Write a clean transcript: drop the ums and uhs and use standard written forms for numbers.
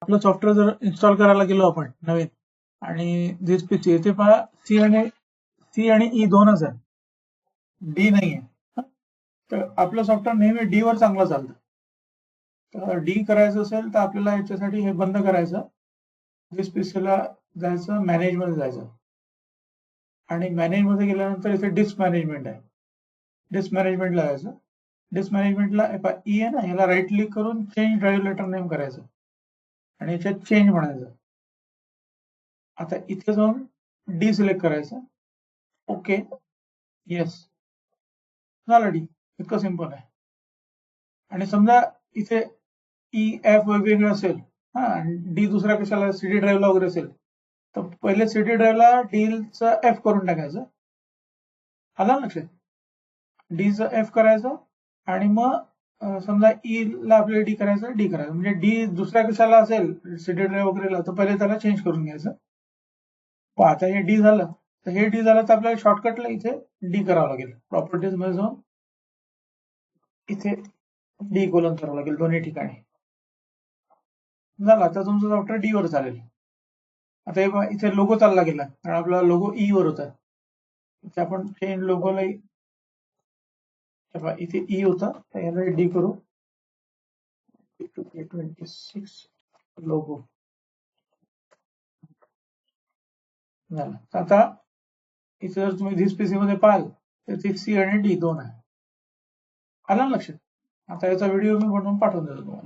आपलं सॉफ्टवेअर जर इन्स्टॉल करायला गेलो आपण नवीन आणि दिस पीसी इथे पहा सी आणि ई दोनच आहे, डी नाहीये. तर आपलं सॉफ्टवेअर नेहमी डी वर चांगलं चालतं. तर डी करायचं असेल तर आपल्याला याच्यासाठी हे बंद करायचं, दिस पीसीला जायचं, मॅनेज मध्ये जायचं आणि मॅनेज मध्ये गेल्यानंतर इथे डिस्क मॅनेजमेंट आहे, डिस्क मॅनेजमेंटला जायचं. डिस्क मॅनेजमेंटला ई आहे ना, याला राईट क्लिक करून चेंज ड्राईव्ह लेटर नेम करायचं आणि याच्यात चेंज म्हणायचं. आता इथे जाऊन डी सिलेक्ट करायचं, ओके, येस, झालं डी. इतकं सिंपल आहे. आणि समजा इथे ई एफ वेगवेगळं असेल हा, आणि डी दुसऱ्या कशाला सीडी ड्राईव्हला वगैरे असेल, तर पहिले सीडी ड्राईव्हला डीचा एफ करून टाकायचं. आला लक्षात? डीचं एफ करायचं आणि मग समजा ई ला आपल्याला डी करायचं, म्हणजे डी दुसऱ्या कशाला असेल सीडी ड्राईव्ह वगैरेला, तर पहिले त्याला चेंज करून घ्यायचं. आता हे डी झालं, तर हे डी झालं तर आपल्याला शॉर्टकटला इथे डी करावं लागेल. प्रॉपर्टीज मध्ये जाऊन इथे डी कोलन करावं लागेल दोन्ही ठिकाणी. झालं, आता तुमचं सॉफ्टवेअर डी वर चालेल. आता हे पहा, इथे लोगो चालला गेला कारण आपला लोगो ई वर होता. इथे आपण चेंज लोगोला इथे ई होता, तर याला डी करू, 26 लोगो झालं. आता इथे जर तुम्ही धिस पीसी मध्ये पाहाल तर ते सी आणि डी दोन आहे. आलं लक्षात? आता याचा व्हिडिओ मी बनवून पाठवून देतो तुम्हाला.